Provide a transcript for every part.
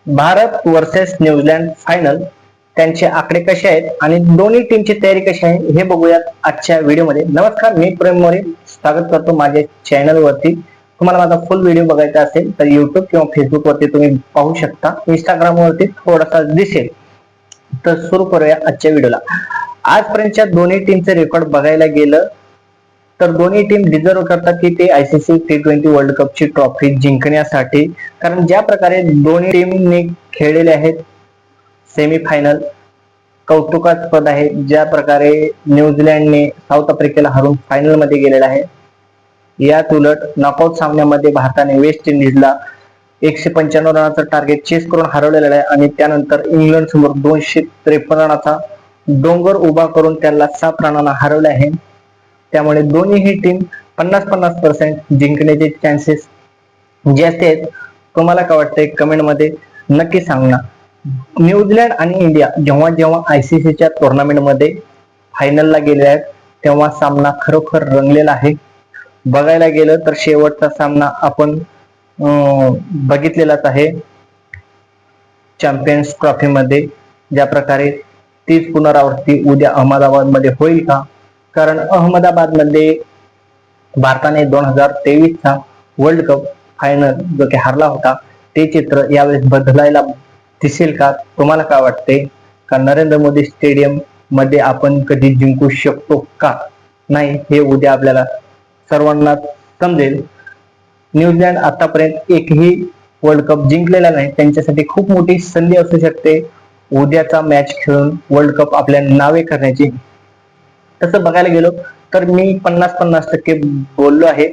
Bharat versus New Zealand final, त्यांचे आकडे कसे आहेत आणि दोन्ही टीमची तयारी कशी आहे हे बघूयात आजच्या व्हिडिओमध्ये. नमस्कार, मी प्रेम मोरे स्वागत करतो माझ्या चॅनल वरती. तुम्हाला माझा फुल व्हिडिओ बघायचा असेल तर युट्यूब किंवा फेसबुक वरती तुम्ही पाहू शकता. इंस्टाग्राम वरती थोडासा दिसेल. तर सुरू करूया आजच्या व्हिडिओला. आजपर्यंतच्या दोन्ही टीमचे रेकॉर्ड बघायला गेलं तर दोन्ही टीम डिझर्व करतात की ते ICC T20 वर्ल्ड कपची ट्रॉफी जिंकण्यासाठी. कारण ज्या प्रकारे दोन्ही टीमने खेळलेले आहेत सेमीफायनल कौतुकास्पद आहे. ज्या प्रकारे न्यूझीलंडने साऊथ आफ्रिकेला हरवून फायनल मध्ये गेलेला आहे. याच उलट नॉकआउट सामन्यामध्ये भारताने वेस्ट इंडिजला 195 रनाचा टार्गेट चेस करून हरवलेला आहे आणि त्यानंतर इंग्लंड समोर 253 रनाचा डोंगर उभा करून त्याला 7 रनांना हरवले आहे. त्यामुळे दोन्ही टीम 50-50% जिंकण्याचे चान्सेस जास्त आहेत. तुम्हाला काय वाटतंय कमेंट मध्ये नक्की सांगा. न्यूझीलंड आणि इंडिया जेव्हा जेव्हा ICCच्या टुर्नामेंट मध्ये फायनलला गेले आहेत तेव्हा सामना खरोखर रंगलेला आहे. बघायला गेलं तर शेवटचा सामना आपण बघितलेलाच आहे चॅम्पियन्स ट्रॉफी मध्ये. ज्या प्रकारे तीच पुनरावृत्ती उद्या अहमदाबाद मध्ये होईल का? कारण अहमदाबाद मध्ये भारताने 2023 चा वर्ल्ड कप फायनल जो की हरला होता ते चित्र यावेळेस बदलायला दिसेल का? तुम्हाला काय वाटते? का नरेंद्र मोदी स्टेडियम मध्ये आपण कधी जिंकू शकतो का नाही हे उद्या आपल्याला सर्वांना समजेल. न्यूझीलंड आतापर्यंत एकही वर्ल्ड कप जिंकलेला नाही. त्यांच्यासाठी खूप मोठी संधी असू शकते उद्याचा मॅच खेळून वर्ल्ड कप आपल्या नावे करण्याची. तसं बघायला गेलो तर मी 50-50% बोललो आहे,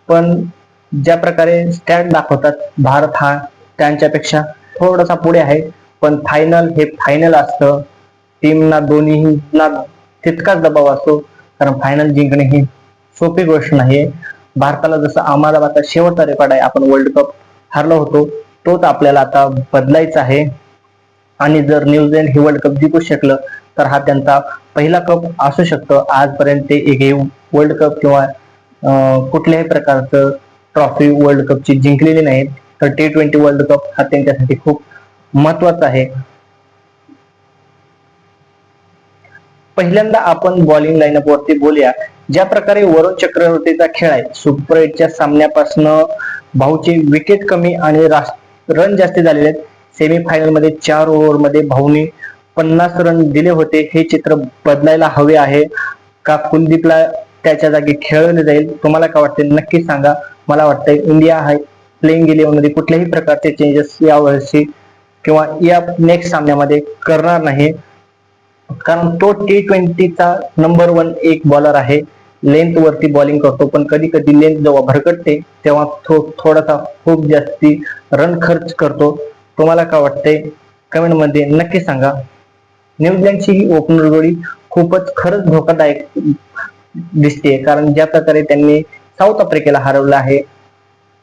पण ज्या प्रकारे स्टॅट दाखवतात भारत हा त्यांच्यापेक्षा थोडासा पुढे आहे. पण फायनल हे फायनल असतं. टीमना दोन्हीना तितकाच दबाव असतो कारण फायनल जिंकणे ही सोपी गोष्ट नाहीये. भारताला जसं अहमदाबादचा शेवटचा रेकॉर्ड आहे, आपण वर्ल्ड कप हरलो होतो, तोच आपल्याला आता बदलायचा आहे. आणि जर न्यूझीलंड हे वर्ल्ड कप जिंकू शकलं तर हा त्यांचा पहिला कप असू शकतो. आजपर्यंत ते एकही वर्ल्ड कप किंवा कुठल्याही प्रकारचं ट्रॉफी वर्ल्ड कपची जिंकलेली नाहीत. तर T20 वर्ल्ड कप हा त्यांच्यासाठी खूप महत्वाचा आहे. पहिल्यांदा आपण बॉलिंग लाईनअप वरती बोलूया. ज्या प्रकारे वरुण चक्रवर्तीचा खेळ आहे, सुपर 8च्या सामन्यापासून भाऊचे विकेट कमी आणि रन जास्त झालेले आहेत. सेमीफायनल मध्ये 4 ओव्हर मध्ये भाऊने 50 रन दिले होते. हे चित्र बदलायला हवे आहे का कुलदीपला त्याच्या जागी खेळवले जाईल? तुम्हाला काय वाटते नक्की सांगा. मला वाटतंय इंडिया हा प्लेइंग 11 मध्ये कुठल्याही प्रकारचे चेंजेस या वर्षी किंवा या नेक्स्ट सामन्यामध्ये करणार नाही. कारण तो T20 चा नंबर 1 एक बॉलर आहे. लेंथ वरती बॉलिंग करतो, पण कधी कधी लेंथ जेव्हा भरकटते तेव्हा थोडासा खूप जास्ती रन खर्च करतो. तुम्हाला काय वाटतंय कमेंट मध्ये नक्की सांगा. न्यूझीलंडची ही ओपनर जोडी खूपच खरंच धोकादायक दिसते. कारण ज्या प्रकारे त्यांनी साऊथ आफ्रिकेला हरवलं आहे,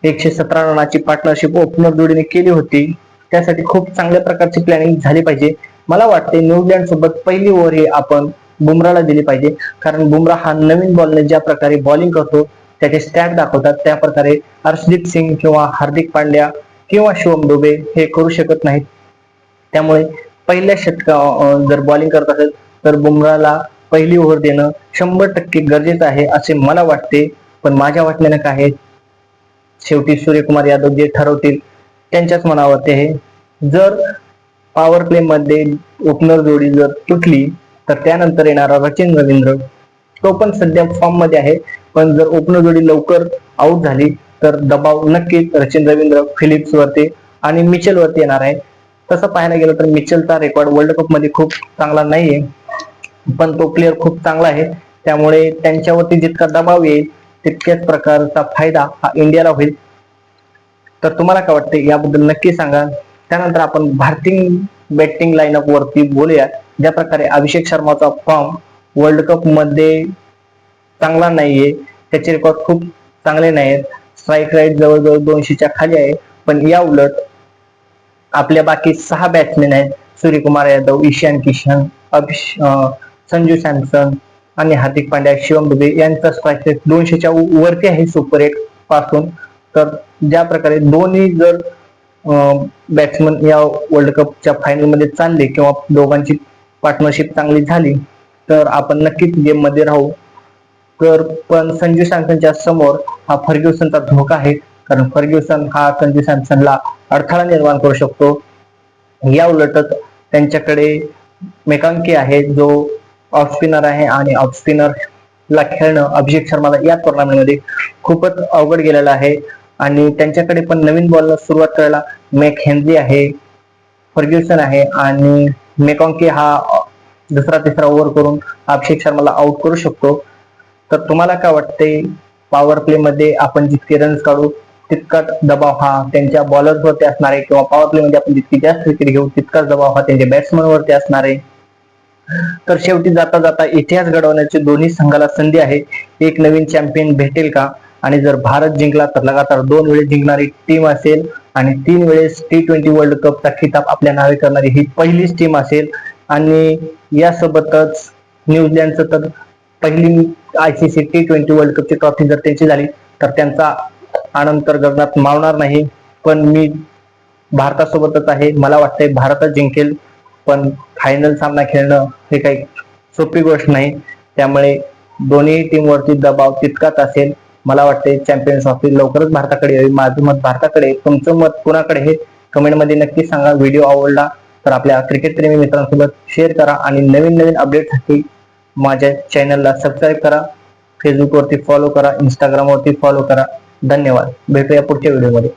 117 रनाची पार्टनरशिप ओपनर जोडीने केली होती. त्यासाठी खूप चांगल्या प्रकारची प्लॅनिंग झाली पाहिजे. मला वाटते न्यूझीलंड सोबत पहिली ओव्हर ही आपण बुमराला दिली पाहिजे. कारण बुमरा हा नवीन बॉलने ज्या प्रकारे बॉलिंग करतो त्याचे स्टॅट दाखवतात, त्या प्रकारे हर्षदीप सिंग किंवा हार्दिक पांड्या किंवा शिवम दुबे हे करू शकत नाहीत. त्यामुळे पहिल्या जर बॉलिंग करत असेल तर बुमराला पहिली ओव्हर देणं 100% गरजेचं आहे असे मला वाटते. पण माझ्या वाटण्यानं काय आहे, शेवटी सूर्यकुमार यादव जे ठरवतील त्यांच्याच मनावरती आहे. जर पॉवर प्ले मध्ये ओपनर जोडी जर तुटली तर त्यानंतर येणारा सचिन रवींद्र तो पण सध्या फॉर्म मध्ये आहे, पण जर ओपनर जोडी लवकर आउट झाली तर दबाव नक्कीच सचिन रवींद्र, फिलिप्स वरती आणि मिचेल वरती येणार आहे. तसं पाहायला गेलं तर मिचेलचा रेकॉर्ड वर्ल्ड कप मध्ये खूप चांगला नाहीये, पण तो प्लेअर खूप चांगला आहे. त्यामुळे त्यांच्यावरती जितका दबाव येईल तितक्याच प्रकारचा फायदा हा इंडियाला होईल. तर तुम्हाला काय वाटते याबद्दल नक्की सांगा. त्यानंतर आपण भारतीय बॅटिंग लाईनअप वरती बोलूया. ज्या प्रकारे अभिषेक शर्माचा फॉर्म वर्ल्ड कप मध्ये चांगला नाहीये, त्याचे रेकॉर्ड खूप चांगले नाहीत. स्ट्राईक रेट जवळजवळ 200च्या खाली आहे. पण या उलट आपल्या बाकी 6 बॅट्समॅन आहेत, सूर्यकुमार यादव, ईशान किशन, संजू सॅमसन आणि हार्दिक पांड्या, शिवम दुबे यांचा स्ट्राईक रेट 200च्या वरती आहे सुपर 8 पासून. तर ज्या प्रकारे दोन्ही जर बॅट्समन या वर्ल्ड कपच्या फायनल मध्ये चालले किंवा दोघांची पार्टनरशिप चांगली झाली तर आपण नक्कीच गेम मध्ये राहू. तर पण संजू सॅमसनच्या समोर हा फर्ग्युसनचा धोका आहे, कारण फर्ग्युसन हा संजू सॅमसनला अडथळा निर्माण करू शकतो. या उलटच त्यांच्याकडे मेकांकी आहे जो ऑफ स्पिनर आहे आणि ऑफ स्पिनर ला खेळणं अभिषेक शर्माला या टुर्नामेंट मध्ये खूपच अवघड गेलेलं आहे. आणि त्यांच्याकडे पण नवीन बॉलर सुरुवात करायला मॅक हेनरी आहे, फर्ग्युसन आहे आणि मेकॉन्की हा दुसरा तिसरा ओव्हर करून अभिषेक शर्माला आउट करू शकतो. तर तुम्हाला काय वाटते, पॉवर प्ले मध्ये आपण जितके रन्स काढू तितकाच दबाव हा त्यांच्या बॉलर्स वरती असणार आहे, किंवा पॉवर प्ले मध्ये आपण जितकी जास्त विकेट घेऊ तितकाच दबाव हा त्यांच्या बॅट्समन वरती असणार आहे. तर शेवटी जाता जाता इतिहास घडवण्याची दोन्ही संघाला संधी आहे. एक नवीन चॅम्पियन भेटेल का? आणि जर भारत जिंकला तर लगातार 2 वेळेस जिंकणारी टीम असेल आणि 3 वेळेस T20 वर्ल्ड कपचा खिताब आपल्या नावे करणारी ही पहिलीच टीम असेल. आणि यासोबतच न्यूझीलंडचं तर पहिली ICC T20 वर्ल्ड कपची ट्रॉफी जर त्यांची झाली तर त्यांचा आनंद तर गगनात मावणार नाही. पण मी भारतासोबतच आहे, मला वाटतंय भारतच जिंकेल. पण फायनल सामना खेळणं हे काही सोपी गोष्ट नाही, त्यामुळे दोन्ही टीम वरती दबाव तितकाच असेल. मला वाटते चॅम्पियन्स ट्रॉफी लवकरच भारताकडे येईल. माझं मत भारताकडे, तुमचं मत कुणाकडे हे कमेंट मध्ये नक्की सांगा. व्हिडिओ आवडला तर आपल्या क्रिकेट प्रेमी मित्रांसोबत शेअर करा आणि नवीन नवीन अपडेटसाठी माझ्या चॅनलला सबस्क्राईब करा. फेसबुक वरती फॉलो करा, इंस्टाग्राम वरती फॉलो करा. धन्यवाद. भेटूया पुढच्या व्हिडिओमध्ये.